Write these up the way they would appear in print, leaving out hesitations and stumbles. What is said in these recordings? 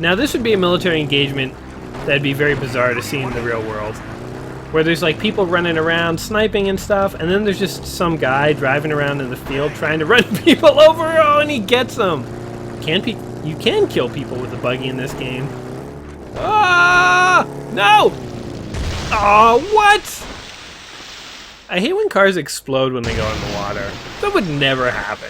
Now this would be a military engagement that'd be very bizarre to see in the real world. Where there's like people running around sniping and stuff, and then there's just some guy driving around in the field trying to run people over, oh, and he gets them. You can kill people with a buggy in this game. Ah! No! Oh, what? I hate when cars explode when they go in the water. That would never happen.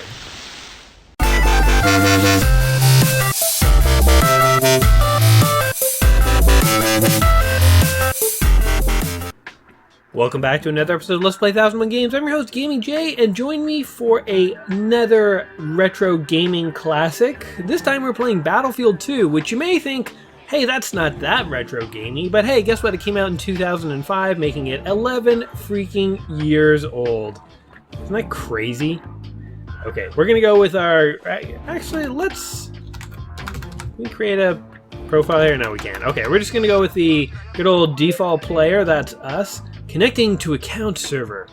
Welcome back to another episode of Let's Play 1001 Games. I'm your host, Gaming Jay, and join me for another retro gaming classic. This time we're playing Battlefield 2, which you may think, hey, that's not that retro gaming, but hey, guess what? It came out in 2005, making it 11 freaking years old. Isn't that crazy? Okay, we're gonna go with our... Actually, can we create a profile here? No, we can't. Okay, we're just gonna go with the good old default player, that's us. Connecting to account server.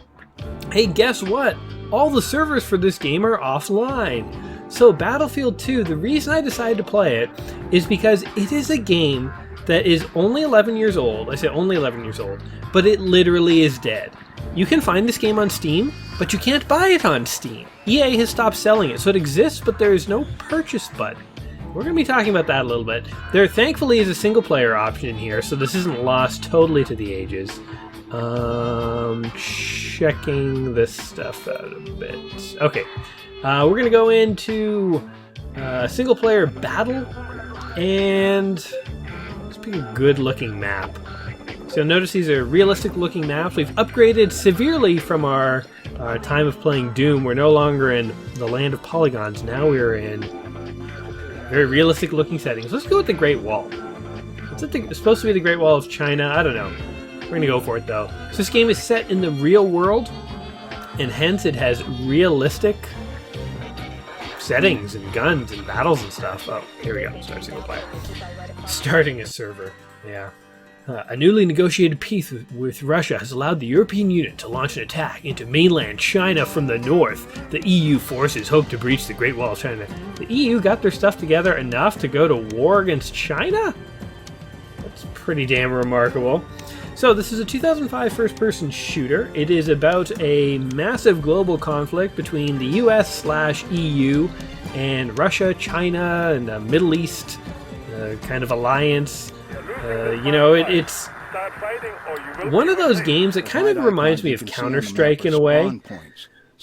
Hey, guess what? All the servers for this game are offline. So Battlefield 2, the reason I decided to play it is because it is a game that is only 11 years old. I say only 11 years old, but it literally is dead. You can find this game on Steam, but you can't buy it on Steam. EA has stopped selling it, so it exists, but there is no purchase button. We're going to be talking about that a little bit. There thankfully is a single player option here, so this isn't lost totally to the ages. Checking this stuff out a bit. Okay, we're gonna go into single player battle, and let's pick a good looking map. So you'll notice these are realistic looking maps. We've upgraded severely from our time of playing Doom. We're no longer in the land of polygons. Now we're in very realistic looking settings. Let's go with the Great Wall. It's supposed to be the Great Wall of China. I don't know. We're gonna go for it though. So this game is set in the real world, and hence it has realistic settings and guns and battles and stuff. Oh, here we go. Start single player. Starting a server. Yeah. A newly negotiated peace with Russia has allowed the European Union to launch an attack into mainland China from the north. The EU forces hope to breach the Great Wall of China. The EU got their stuff together enough to go to war against China? That's pretty damn remarkable. So this is a 2005 first-person shooter. It is about a massive global conflict between the US/EU and Russia, China, and the Middle East kind of alliance. It's one of those games that kind of reminds me of Counter-Strike in a way.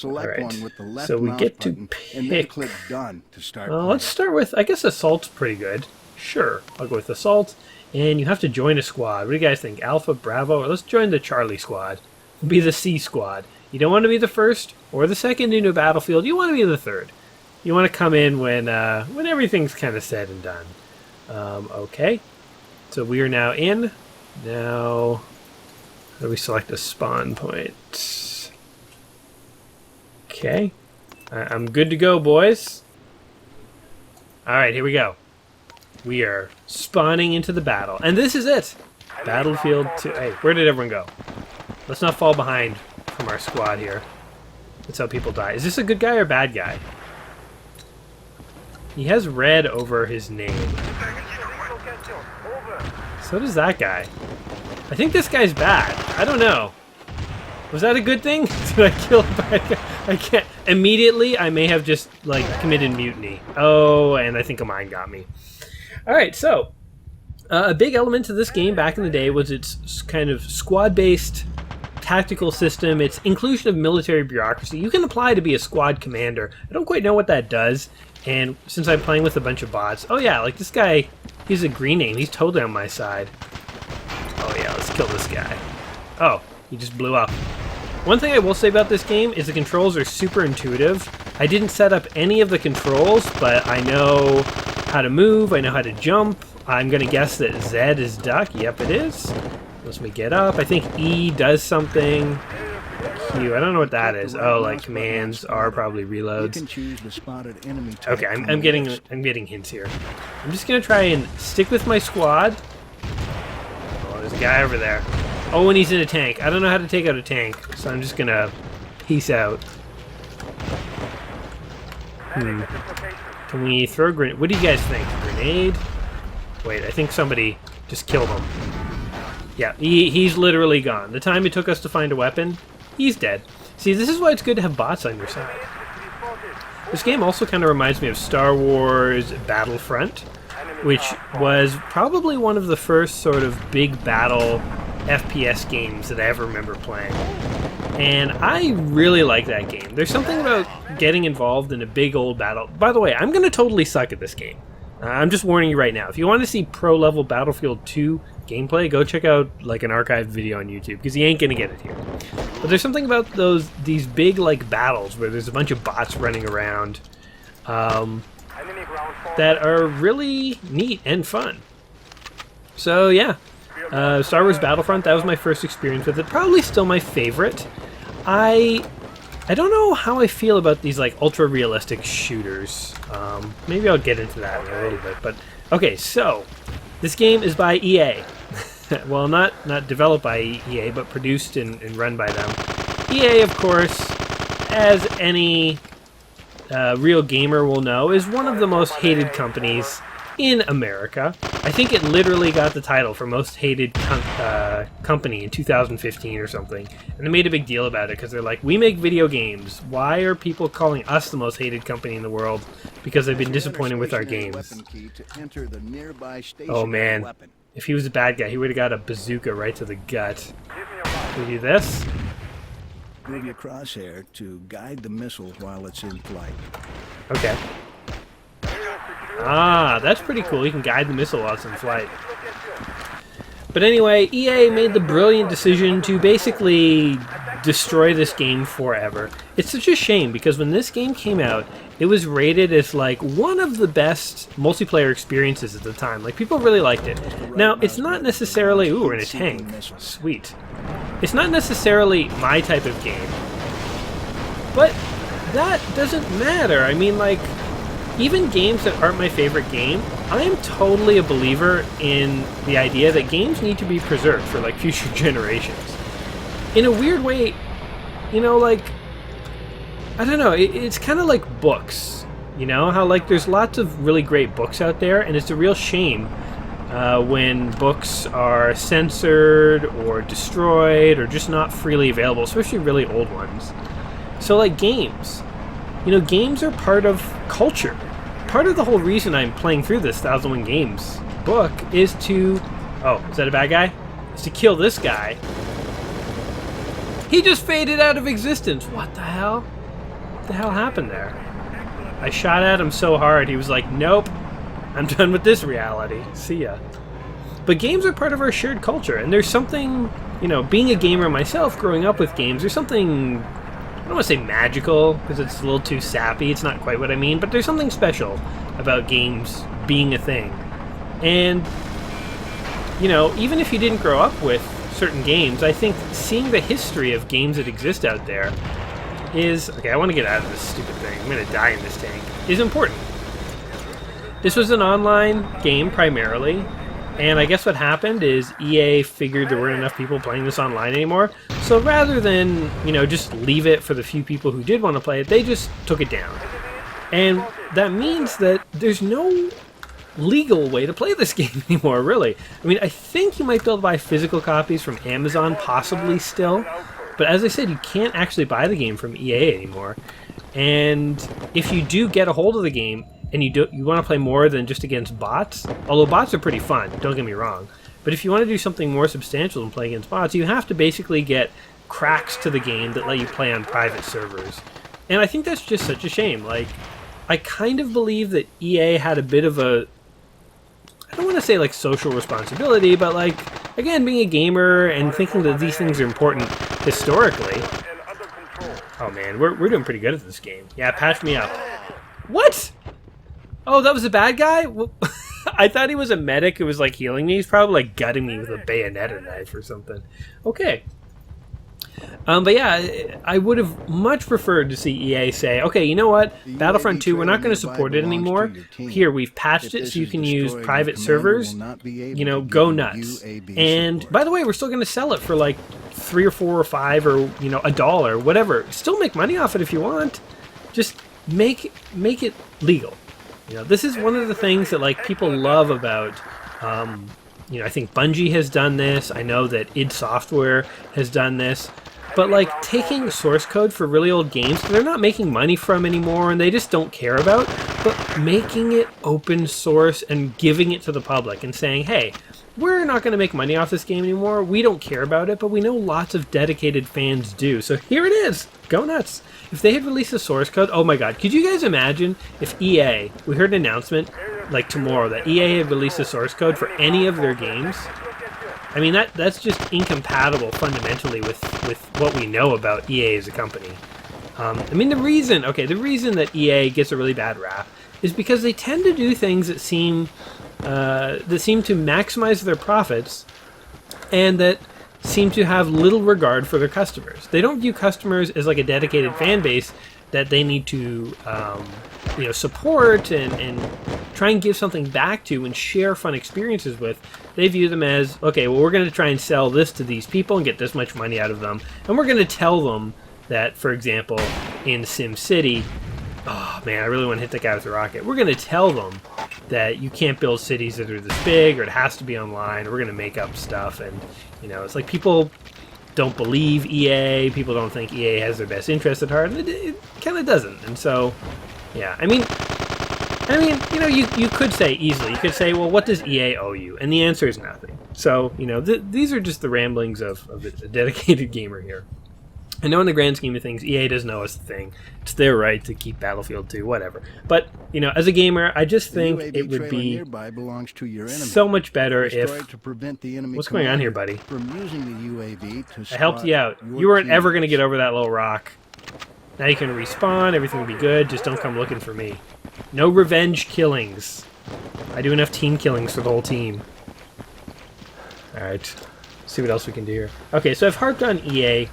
Alright, so we get to pick... let's start with, I guess Assault's pretty good. Sure, I'll go with Assault. And you have to join a squad. What do you guys think? Alpha, Bravo? Or let's join the Charlie squad. We'll be the C squad. You don't want to be the first or the second into a battlefield. You want to be the third. You want to come in when everything's kind of said and done. Okay. So we are now in. Now, how do we select a spawn point? Okay. I'm good to go, boys. Alright, here we go. We are spawning into the battle. And this is it! Battlefield 2. Hey, where did everyone go? Let's not fall behind from our squad here. That's how people die. Is this a good guy or bad guy? He has red over his name. So does that guy. I think this guy's bad. I don't know. Was that a good thing? Did I kill a bad guy? I can't. Immediately, I may have just, committed mutiny. Oh, and I think a mine got me. Alright, so, a big element to this game back in the day was its kind of squad-based tactical system, its inclusion of military bureaucracy. You can apply to be a squad commander. I don't quite know what that does, and since I'm playing with a bunch of bots, oh yeah, like this guy, he's a green name, he's totally on my side. Oh yeah, let's kill this guy. Oh, he just blew up. One thing I will say about this game is the controls are super intuitive. I didn't set up any of the controls, but I know how to move, I know how to jump. I'm gonna guess that Z is duck. Yep, it is. Let me get up. I think E does something. Q, I don't know what that is. Oh, like commands are probably reloads. Okay, I'm getting hints here. I'm just gonna try and stick with my squad. Oh, there's a guy over there. Oh, and he's in a tank. I don't know how to take out a tank, so I'm just gonna peace out. Can we throw a grenade? What do you guys think? Grenade? Wait, I think somebody just killed him. Yeah, he's literally gone. The time it took us to find a weapon, he's dead. See, this is why it's good to have bots on your side. This game also kind of reminds me of Star Wars Battlefront, which was probably one of the first sort of big battle FPS games that I ever remember playing. And I really like that game. There's something about getting involved in a big old battle. By the way, I'm going to totally suck at this game. I'm just warning you right now. If you want to see pro-level Battlefield 2 gameplay, go check out like an archived video on YouTube, because you ain't going to get it here. But there's something about these big like battles where there's a bunch of bots running around that are really neat and fun. So yeah. Star Wars Battlefront, that was my first experience with it. Probably still my favorite. I don't know how I feel about these like ultra-realistic shooters. Maybe I'll get into that in a little bit. But okay, so this game is by EA. Well, not developed by EA, but produced and run by them. EA, of course, as any real gamer will know, is one of the most hated companies in America. I think it literally got the title for most hated company in 2015 or something. And they made a big deal about it because they're like, we make video games. Why are people calling us the most hated company in the world? Because they've been disappointed with our games. Oh man, if he was a bad guy, he would have got a bazooka right to the gut. Can we do this? Move your crosshair to guide the missile while it's in flight. Okay. Ah, that's pretty cool. You can guide the missile while it's in flight. But anyway, EA made the brilliant decision to basically destroy this game forever. It's such a shame because when this game came out, it was rated as like one of the best multiplayer experiences at the time. Like, people really liked it. Now, it's not necessarily... Ooh, we're in a tank. Sweet. It's not necessarily my type of game. But that doesn't matter. I mean, like, even games that aren't my favorite game, I am totally a believer in the idea that games need to be preserved for, like, future generations. In a weird way, you know, like, I don't know, it's kind of like books, you know? How, like, there's lots of really great books out there, and it's a real shame when books are censored or destroyed or just not freely available, especially really old ones. So, like, games. You know, games are part of culture. Part of the whole reason I'm playing through this 1001 Games book is to... Oh, is that a bad guy? Is to kill this guy. He just faded out of existence. What the hell? What the hell happened there? I shot at him so hard, he was like, nope, I'm done with this reality. See ya. But games are part of our shared culture, and there's something, you know, being a gamer myself, growing up with games, there's something... I don't want to say magical, because it's a little too sappy, it's not quite what I mean, but there's something special about games being a thing. And, you know, even if you didn't grow up with certain games, I think seeing the history of games that exist out there is... Okay, I want to get out of this stupid thing. I'm going to die in this tank. Is important. This was an online game, primarily. And I guess what happened is EA figured there weren't enough people playing this online anymore. So rather than, you know, just leave it for the few people who did want to play it, they just took it down. And that means that there's no legal way to play this game anymore, really. I mean, I think you might be able to buy physical copies from Amazon, possibly still. But as I said, you can't actually buy the game from EA anymore. And if you do get a hold of the game, and you want to play more than just against bots, although bots are pretty fun, don't get me wrong, but if you want to do something more substantial than play against bots, you have to basically get cracks to the game that let you play on private servers. And I think that's just such a shame. Like, I kind of believe that EA had a bit of a, I don't want to say like social responsibility, but like, again, being a gamer and thinking that these things are important historically. Oh man, we're doing pretty good at this game. Yeah, patch me up. What? Oh, that was a bad guy? Well, I thought he was a medic who was, like, healing me. He's probably, like, gutting me with a bayonet knife or something. Okay. But yeah, I would have much preferred to see EA say, okay, you know what? Battlefront 2, we're not going to support it anymore. Here, we've patched it so you can use private servers. You know, go nuts. And, by the way, we're still going to sell it for, like, $3 or $4 or $5 or, you know, $1, whatever. Still make money off it if you want. Just make it legal. You know, this is one of the things that, like, people love about I think Bungie has done this. I know that id Software has done this. But, like, taking source code for really old games they're not making money from anymore and they just don't care about, but making it open source and giving it to the public and saying, hey, we're not going to make money off this game anymore. We don't care about it, but we know lots of dedicated fans do. So here it is. Go nuts. If they had released the source code, oh my god, could you guys imagine if EA, we heard an announcement, like tomorrow, that EA had released the source code for any of their games? I mean, that's just incompatible fundamentally with what we know about EA as a company. I mean, the reason that EA gets a really bad rap is because they tend to do things that seem to maximize their profits and that seem to have little regard for their customers. They don't view customers as like a dedicated fan base that they need to support and try and give something back to and share fun experiences with. They view them as, okay, well, we're going to try and sell this to these people and get this much money out of them, and we're going to tell them that, for example, in SimCity, oh man, I really want to hit that guy with a rocket. We're going to tell them that you can't build cities that are this big, or it has to be online, or we're going to make up stuff. And it's like people don't believe EA, people don't think EA has their best interest at heart, and it kind of doesn't. And so, yeah, I mean, you could say easily, you could say, well, what does EA owe you? And the answer is nothing. So, these are just the ramblings of a dedicated gamer here. I know in the grand scheme of things, EA doesn't owe us a thing. It's their right to keep Battlefield 2, whatever. But, as a gamer, I just think it would be so much better if... What's going on here, buddy? I helped you out. You weren't ever going to get over that little rock. Now you can respawn, everything will be good, just don't come looking for me. No revenge killings. I do enough team killings for the whole team. Alright. See what else we can do here. Okay, so I've harped on EA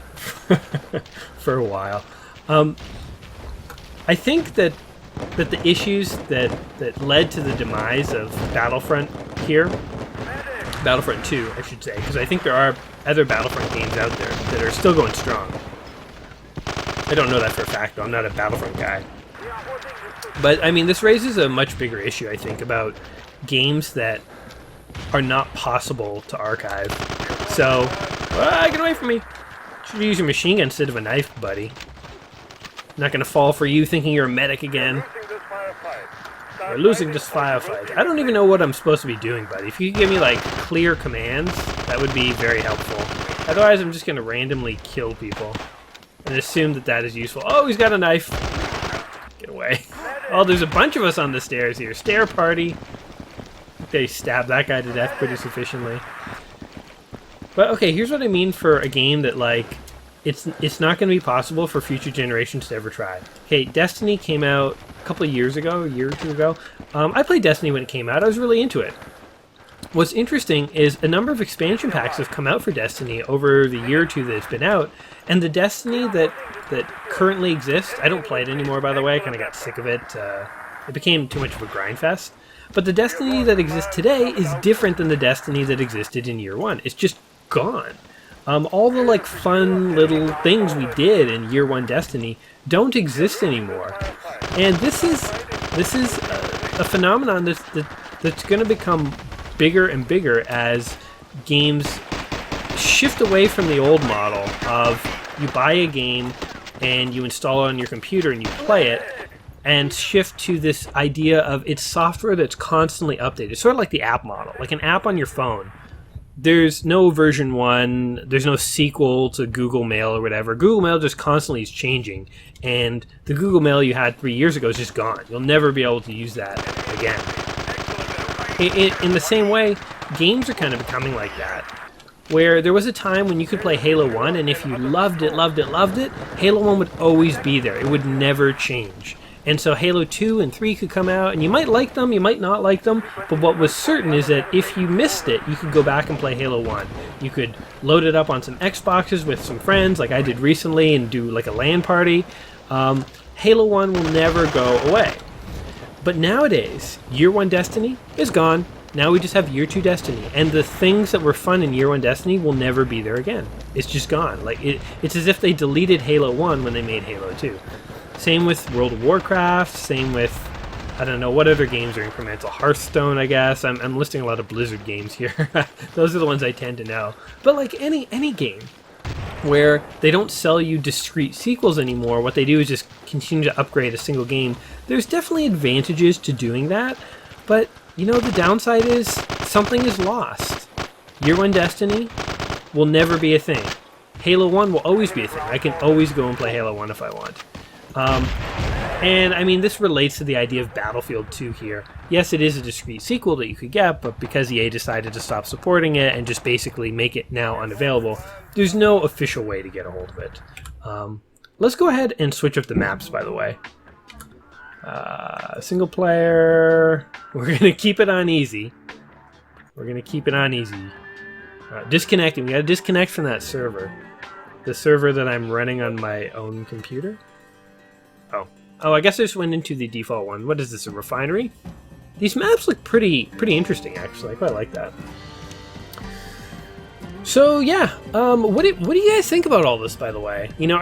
for a while. I think that the issues that led to the demise of Battlefront here, Battlefront 2, I should say, because I think there are other Battlefront games out there that are still going strong. I don't know that for a fact, though. I'm not a Battlefront guy. But, I mean, this raises a much bigger issue, I think, about games that are not possible to archive. So, get away from me. Should use your machine gun instead of a knife, buddy. Not gonna fall for you thinking you're a medic again. We're losing this firefight. I don't even know what I'm supposed to be doing, buddy. If you could give me, like, clear commands, that would be very helpful. Otherwise, I'm just gonna randomly kill people and assume that is useful. Oh, he's got a knife. Get away. Oh, there's a bunch of us on the stairs here. Stair party. They stabbed that guy to death pretty sufficiently. But okay, here's what I mean for a game that, like, it's not going to be possible for future generations to ever try. Okay, Destiny came out a couple of years ago, a year or two ago. I played Destiny when it came out. I was really into it. What's interesting is a number of expansion packs have come out for Destiny over the year or two that it's been out, and the Destiny that currently exists, I don't play it anymore, by the way. I kind of got sick of it. It became too much of a grind fest. But the Destiny that exists today is different than the Destiny that existed in year one. It's just gone. All the like fun little things we did in year one Destiny don't exist anymore, and this is a phenomenon that's going to become bigger and bigger as games shift away from the old model of you buy a game and you install it on your computer and you play it, and shift to this idea of it's software that's constantly updated, sort of like the app model, like an app on your phone. There's no version 1, there's no sequel to Google Mail or whatever. Google Mail just constantly is changing, and the Google Mail you had 3 years ago is just gone. You'll never be able to use that again. In the same way, games are kind of becoming like that, where there was a time when you could play Halo 1, and if you loved it, Halo 1 would always be there. It would never change. And so Halo 2 and 3 could come out, and you might like them, you might not like them, but what was certain is that if you missed it, you could go back and play Halo 1. You could load it up on some Xboxes with some friends, like I did recently, and do like a LAN party. Halo 1 will never go away. But nowadays, Year 1 Destiny is gone. Now we just have Year 2 Destiny, and the things that were fun in Year 1 Destiny will never be there again. It's just gone. Like it's as if they deleted Halo 1 when they made Halo 2. Same with World of Warcraft, same with I don't know what other games are incremental. Hearthstone, I guess. I'm listing a lot of Blizzard games here. Those are the ones I tend to know. But like any game where they don't sell you discrete sequels anymore, what they do is just continue to upgrade a single game. There's definitely advantages to doing that, but you know, the downside is something is lost. Year 1 Destiny will never be a thing. Halo 1 will always be a thing. I can always go and play Halo 1 if I want. And I mean, this relates to the idea of Battlefield 2 here. Yes, it is a discrete sequel that you could get, but because EA decided to stop supporting it and just basically make it now unavailable, there's no official way to get a hold of it. Let's go ahead and switch up the maps, by the way. Single player, we're going to keep it on easy. Disconnecting, we got to disconnect from that server. The server that I'm running on my own computer. Oh, I guess I just went into the default one. What is this, a refinery? These maps look pretty interesting, actually. I quite like that. So yeah, what do you guys think about all this, by the way? You know,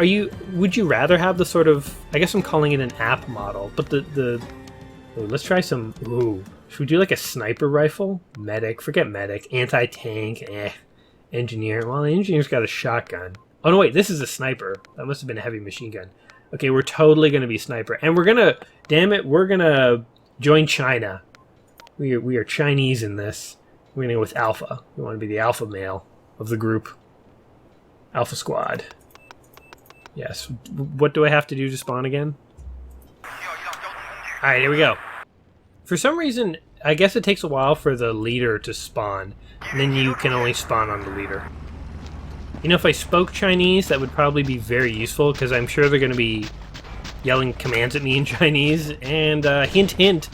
would you rather have the sort of, I guess I'm calling it an app model, but let's try some, should we do like a sniper rifle? Medic, forget medic, anti-tank, engineer. Well, the engineer's got a shotgun. Oh no, wait, this is a sniper. That must have been a heavy machine gun. Okay, we're totally going to be sniper. And we're going to, damn it, we're going to join China. We are Chinese in this. We're going to go with Alpha. We want to be the alpha male of the group. Alpha Squad. Yes. What do I have to do to spawn again? Alright, here we go. For some reason, I guess it takes a while for the leader to spawn. And then you can only spawn on the leader. You know, if I spoke Chinese, that would probably be very useful, because I'm sure they're going to be yelling commands at me in Chinese. And hint, hint,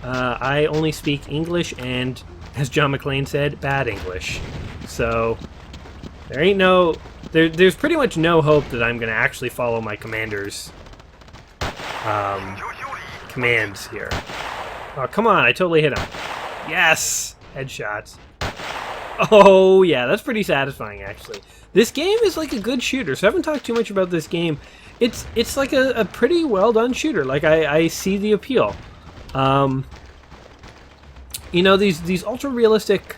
I only speak English and, as John McClane said, bad English. So there ain't no... There's pretty much no hope that I'm going to actually follow my commander's commands here. Oh, come on, I totally hit him. Yes! Headshots. Oh, yeah, that's pretty satisfying, actually. This game is like a good shooter, so I haven't talked too much about this game. It's like a pretty well-done shooter. Like, I see the appeal. You know, these ultra-realistic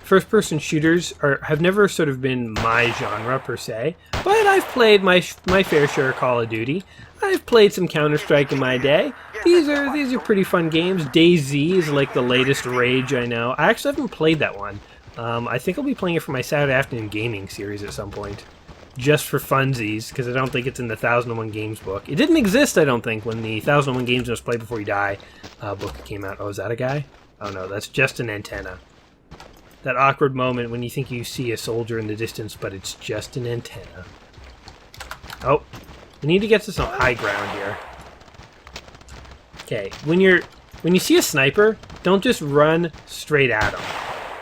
first-person shooters have never sort of been my genre, per se. But I've played my fair share of Call of Duty. I've played some Counter-Strike in my day. These are pretty fun games. DayZ is like the latest rage I know. I actually haven't played that one. I think I'll be playing it for my Saturday afternoon gaming series at some point. Just for funsies, because I don't think it's in the 1001 Games book. It didn't exist, I don't think, when the 1001 Games Must Play Before You Die book came out. Oh, is that a guy? Oh no, that's just an antenna. That awkward moment when you think you see a soldier in the distance, but it's just an antenna. Oh, we need to get to some high ground here. Okay, when you see a sniper, don't just run straight at him,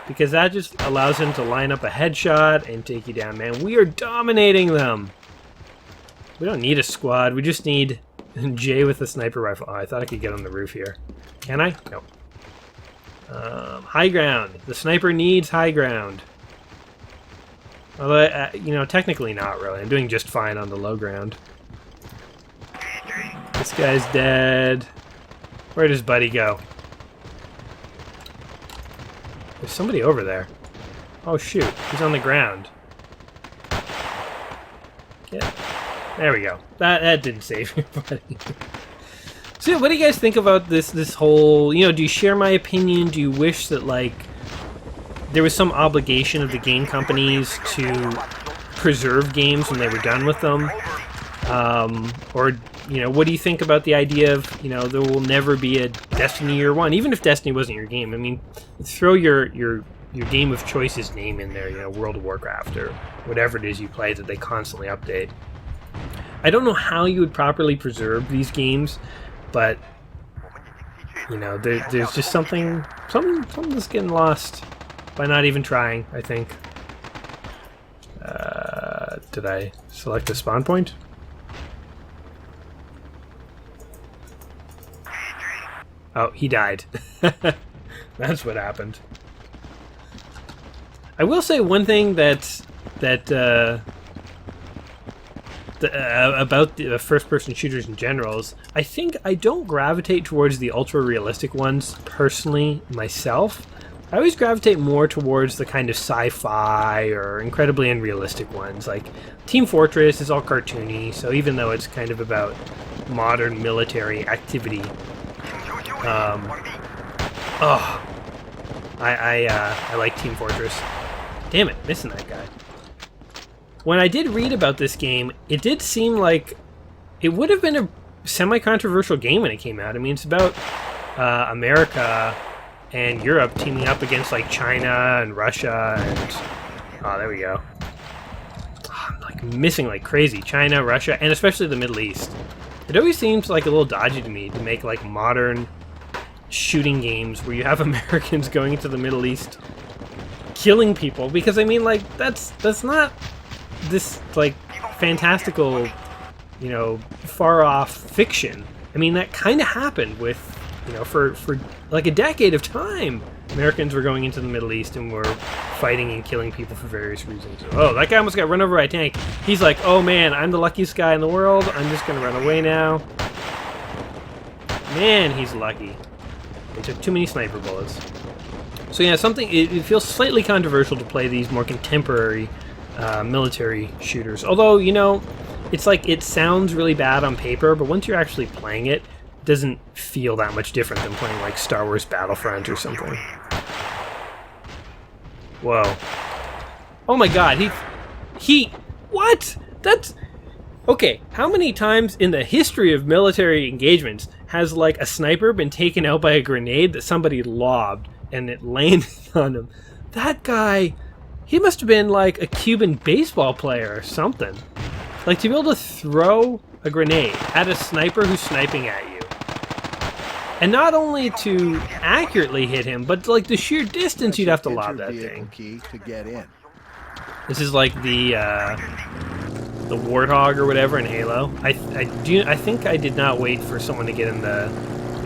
because that just allows him to line up a headshot and take you down, man. We are dominating them. We don't need a squad. We just need Jay with a sniper rifle. Oh, I thought I could get on the roof here. Can I? No. High ground. The sniper needs high ground. Although, you know, technically not really. I'm doing just fine on the low ground. This guy's dead. Where does Buddy go? There's somebody over there. Oh shoot, he's on the ground. There we go. That didn't save me, buddy. So what do you guys think about this whole, you know, do you share my opinion? Do you wish that, like, there was some obligation of the game companies to preserve games when they were done with them? Or, you know, what do you think about the idea of, you know, there will never be a Destiny Year 1, even if Destiny wasn't your game? I mean, throw your game of choice's name in there, you know, World of Warcraft or whatever it is you play that they constantly update. I don't know how you would properly preserve these games, but, you know, there's just something that's getting lost by not even trying, I think. Did I select a spawn point? Oh, he died. That's what happened. I will say one thing that about the first-person shooters in general is I think I don't gravitate towards the ultra-realistic ones personally myself. I always gravitate more towards the kind of sci-fi or incredibly unrealistic ones. Like Team Fortress is all cartoony, so even though it's kind of about modern military activity, I like Team Fortress. Damn it, missing that guy. When I did read about this game, it did seem like it would have been a semi-controversial game when it came out. I mean, it's about America and Europe teaming up against like China and Russia and... Oh, there we go. Oh, I'm like missing like crazy. China, Russia, and especially the Middle East. It always seems like a little dodgy to me to make like modern shooting games where you have Americans going into the Middle East killing people, because I mean, like, that's not this like fantastical, you know, far off fiction. I mean, that kind of happened with, you know, for like a decade of time, Americans were going into the Middle East and were fighting and killing people for various reasons. Oh, that guy almost got run over by a tank. He's like, oh man, I'm the luckiest guy in the world, I'm just gonna run away now. Man, he's lucky. They took too many sniper bullets. So yeah, it feels slightly controversial to play these more contemporary military shooters. Although, you know, it's like, it sounds really bad on paper, but once you're actually playing it, it doesn't feel that much different than playing like Star Wars Battlefront or something. Whoa. Oh my god, what? That's... Okay, how many times in the history of military engagements has like a sniper been taken out by a grenade that somebody lobbed and it landed on him? That guy, he must have been like a Cuban baseball player or something. Like, to be able to throw a grenade at a sniper who's sniping at you, and not only to accurately hit him, but like the sheer distance you'd have to lob that thing. Key to get in. This is like the Warthog or whatever in Halo. I think I did not wait for someone to get in the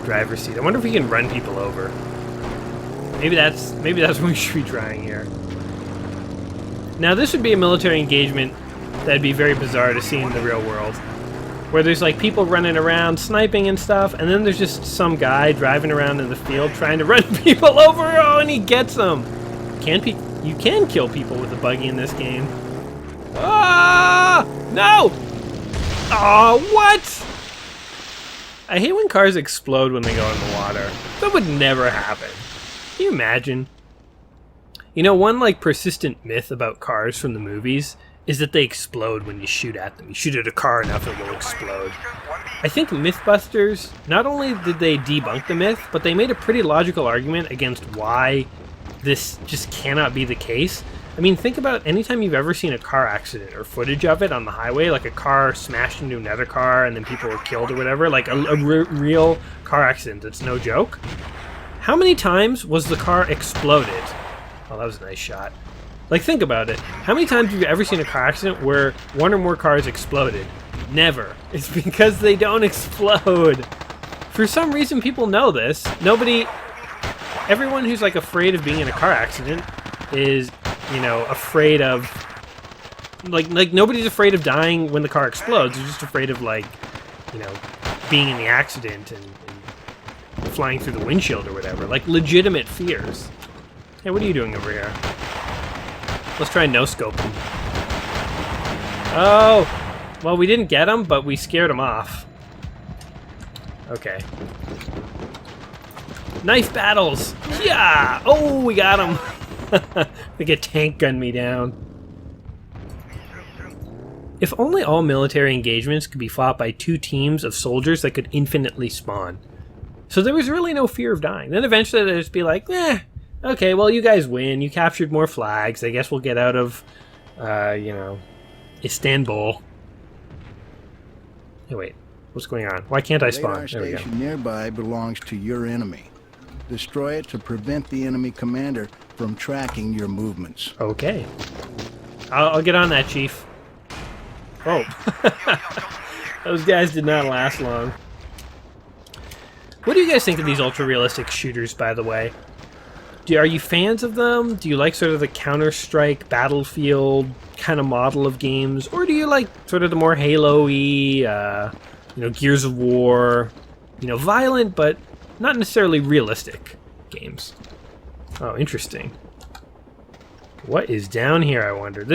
driver's seat. I wonder if we can run people over. Maybe that's what we should be trying here. Now this would be a military engagement that'd be very bizarre to see in the real world, where there's like people running around sniping and stuff, and then there's just some guy driving around in the field trying to run people over. Oh, and he gets them. You can kill people with a buggy in this game. Ah! No! Oh, what? I hate when cars explode when they go in the water. That would never happen. Can you imagine? You know, one like persistent myth about cars from the movies is that they explode when you shoot at them. You shoot at a car enough, it will explode. I think Mythbusters, not only did they debunk the myth, but they made a pretty logical argument against why this just cannot be the case. I mean, think about anytime you've ever seen a car accident or footage of it on the highway, like a car smashed into another car and then people were killed or whatever, like a real car accident that's no joke. How many times was the car exploded? Oh, that was a nice shot. Like, think about it. How many times have you ever seen a car accident where one or more cars exploded? Never. It's because they don't explode. For some reason, people know this. Everyone who's like afraid of being in a car accident is, you know, afraid of, like nobody's afraid of dying when the car explodes. They're just afraid of, like, you know, being in the accident and flying through the windshield or whatever. Like, legitimate fears. Hey, what are you doing over here? Let's try no-scope him. Oh! Well, we didn't get him, but we scared him off. Okay. Knife battles! Yeah! Oh, we got him! Like a tank gunned me down. If only all military engagements could be fought by two teams of soldiers that could infinitely spawn. So there was really no fear of dying. Then eventually they'd just be like, okay, well, you guys win. You captured more flags. I guess we'll get out of, you know, Istanbul. Hey, wait. What's going on? Why can't I spawn? The radar station nearby belongs to your enemy. Destroy it to prevent the enemy commander from tracking your movements. Okay. I'll get on that, Chief. Oh. Those guys did not last long. What do you guys think of these ultra-realistic shooters, by the way? Are you fans of them? Do you like sort of the Counter-Strike, Battlefield kind of model of games? Or do you like sort of the more Halo-y, Gears of War, violent but not necessarily realistic games? Oh, interesting. What is down here, I wonder?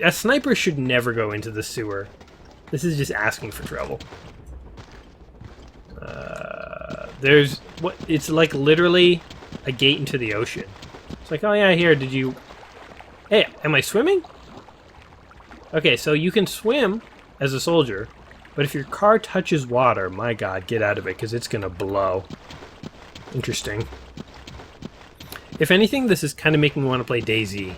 A sniper should never go into the sewer. This is just asking for trouble. There's what? It's like literally a gate into the ocean. It's like, oh yeah, here, did you... Hey, am I swimming? Okay, so you can swim as a soldier, but if your car touches water, my god, get out of it, because it's gonna blow. Interesting. If anything, this is kind of making me want to play DayZ,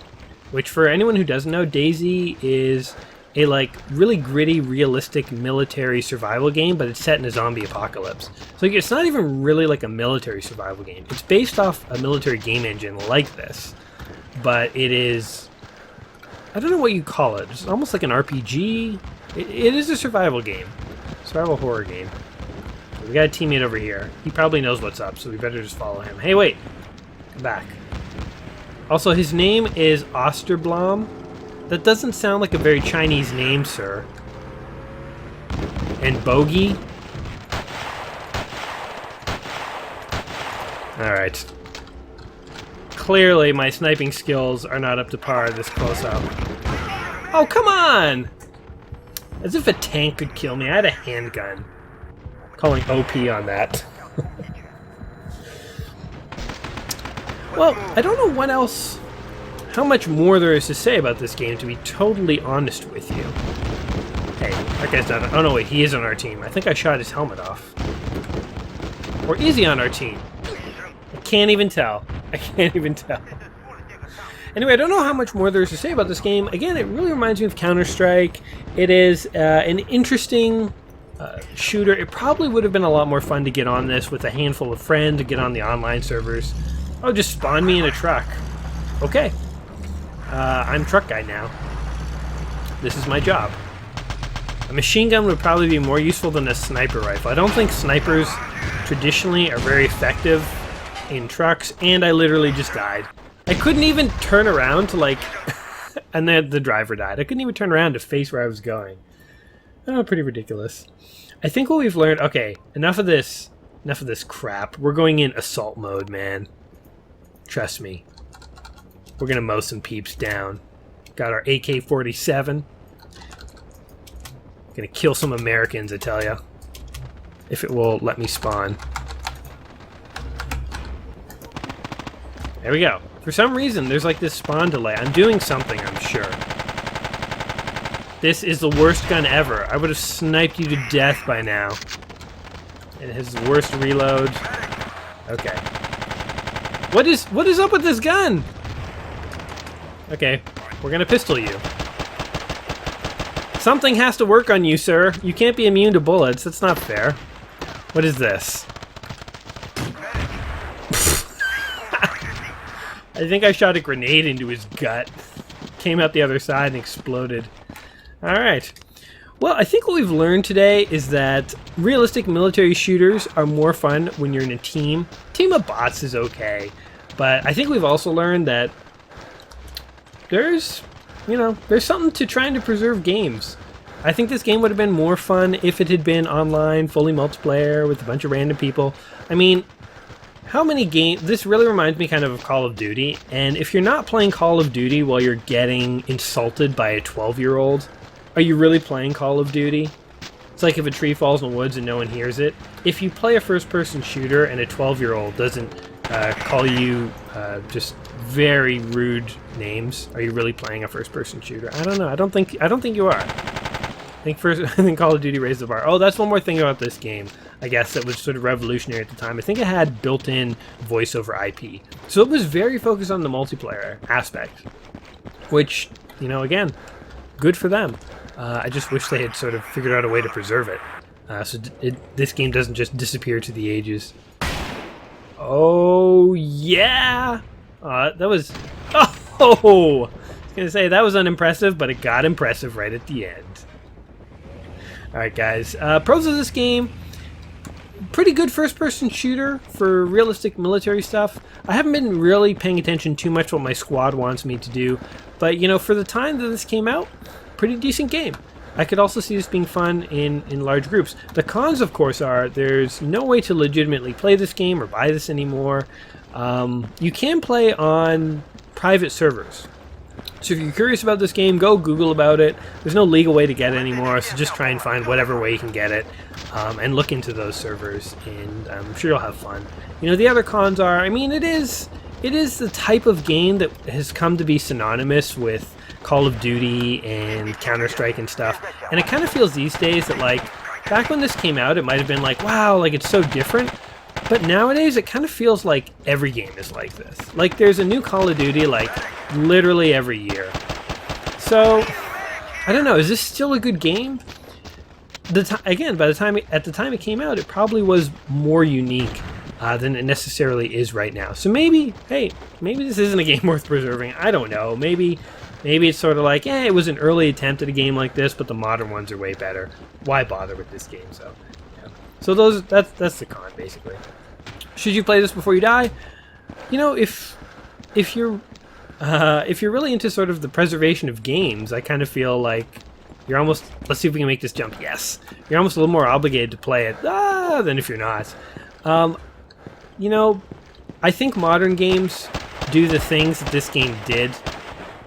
which for anyone who doesn't know, DayZ is a really gritty, realistic military survival game, but it's set in a zombie apocalypse. So it's not even really like a military survival game. It's based off a military game engine like this, but it is... I don't know what you call it. It's almost like an RPG. It is a survival game. Survival horror game. We got a teammate over here. He probably knows what's up, so we better just follow him. Hey, wait! Come back. Also, his name is Osterblom. That doesn't sound like a very Chinese name, sir. And Bogey? Alright. Clearly, my sniping skills are not up to par this close up. Oh, come on! As if a tank could kill me. I had a handgun. Calling OP on that. Well, I don't know what else... how much more there is to say about this game, to be totally honest with you. Hey, that guy's not... oh no, wait, he is on our team. I think I shot his helmet off. Or is he on our team? I can't even tell. I can't even tell. Anyway, I don't know how much more there is to say about this game. Again, it really reminds me of Counter-Strike. It is an interesting shooter. It probably would have been a lot more fun to get on this with a handful of friends, to get on the online servers. Oh, just spawn me in a truck. Okay. I'm truck guy now. This is my job. A machine gun would probably be more useful than a sniper rifle. I don't think snipers traditionally are very effective in trucks, and I literally just died. I couldn't even turn around to and then the driver died. I couldn't even turn around to face where I was going. Oh, pretty ridiculous. I think what we've learned... okay, enough of this crap. We're going in assault mode, man. Trust me. We're gonna mow some peeps down. Got our AK-47. Gonna kill some Americans, I tell ya. If it will let me spawn. There we go. For some reason, there's this spawn delay. I'm doing something, I'm sure. This is the worst gun ever. I would have sniped you to death by now. It has the worst reload. Okay. What is up with this gun? Okay, we're gonna pistol you. Something has to work on you, sir. You can't be immune to bullets. That's not fair. What is this? I think I shot a grenade into his gut. Came out the other side and exploded. Alright. Well, I think what we've learned today is that realistic military shooters are more fun when you're in a team. Team of bots is okay. But I think we've also learned that there's something to trying to preserve games. I think this game would have been more fun if it had been online, fully multiplayer, with a bunch of random people. I mean, how many games... this really reminds me kind of Call of Duty, and if you're not playing Call of Duty while you're getting insulted by a 12-year-old, are you really playing Call of Duty? It's like if a tree falls in the woods and no one hears it. If you play a first-person shooter and a 12-year-old doesn't call you just very rude names, are you really playing a first-person shooter? I don't know. I don't think you are. I think Call of Duty raised the bar. Oh, that's one more thing about this game, I guess, that was sort of revolutionary at the time. I think it had built-in voice over IP. So it was very focused on the multiplayer aspect, which, again, good for them. I just wish they had sort of figured out a way to preserve it. So this game doesn't just disappear to the ages. Oh, yeah! That was... oh! I was going to say, that was unimpressive, but it got impressive right at the end. Alright, guys. Pros of this game... pretty good first-person shooter for realistic military stuff. I haven't been really paying attention too much what my squad wants me to do, but you know, for the time that this came out, pretty decent game. I could also see this being fun in large groups. The cons, of course, are there's no way to legitimately play this game or buy this anymore. You can play on private servers. So if you're curious about this game, go Google about it. There's no legal way to get it anymore, so just try and find whatever way you can get it, and look into those servers, and I'm sure you'll have fun. You know, the other cons are, I mean, it is the type of game that has come to be synonymous with Call of Duty and Counter-Strike and stuff, and it kind of feels these days that, like, back when this came out, it might have been like, wow, like, it's so different. But nowadays, it kind of feels like every game is like this. Like, there's a new Call of Duty, like, literally every year. So, I don't know, is this still a good game? Again, at the time it came out, it probably was more unique than it necessarily is right now. So maybe, hey, maybe this isn't a game worth preserving. I don't know. Maybe it's sort of like, it was an early attempt at a game like this, but the modern ones are way better. Why bother with this game? So, yeah. So that's the con, basically. Should you play this before you die? You know, if you're really into sort of the preservation of games, I kind of feel like you're almost, let's see if we can make this jump. Yes, you're almost a little more obligated to play it than if you're not. You know, I think modern games do the things that this game did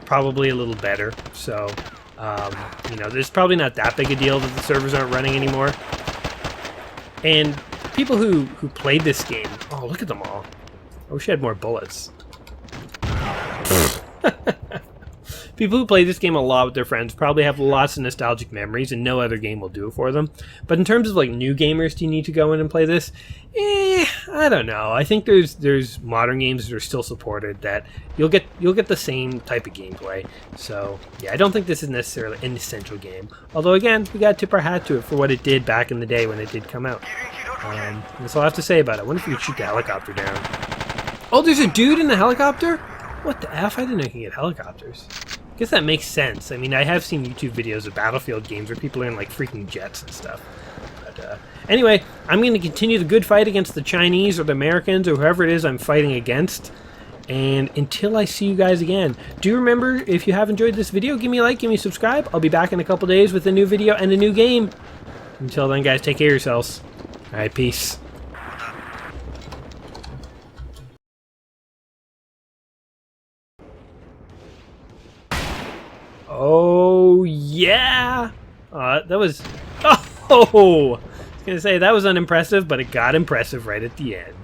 probably a little better. So, you know, there's probably not that big a deal that the servers aren't running anymore. And people who played this game, oh, look at them all. I wish I had more bullets. People who play this game a lot with their friends probably have lots of nostalgic memories, and no other game will do it for them. But in terms of like new gamers, do you need to go in and play this? I don't know. I think there's modern games that are still supported that you'll get the same type of gameplay. So yeah, I don't think this is necessarily an essential game. Although again, we got to tip our hat to it for what it did back in the day when it did come out. That's all I have to say about it. I wonder if we could shoot the helicopter down. Oh, there's a dude in the helicopter? What the F? I didn't know you could get helicopters. I guess that makes sense. I mean, I have seen YouTube videos of Battlefield games where people are in, like, freaking jets and stuff. But, anyway, I'm going to continue the good fight against the Chinese or the Americans or whoever it is I'm fighting against. And until I see you guys again, do remember, if you have enjoyed this video, give me a like, give me a subscribe. I'll be back in a couple days with a new video and a new game. Until then, guys, take care of yourselves. Alright, peace. Oh, yeah! That was... Oh! I was gonna say, that was unimpressive, but it got impressive right at the end.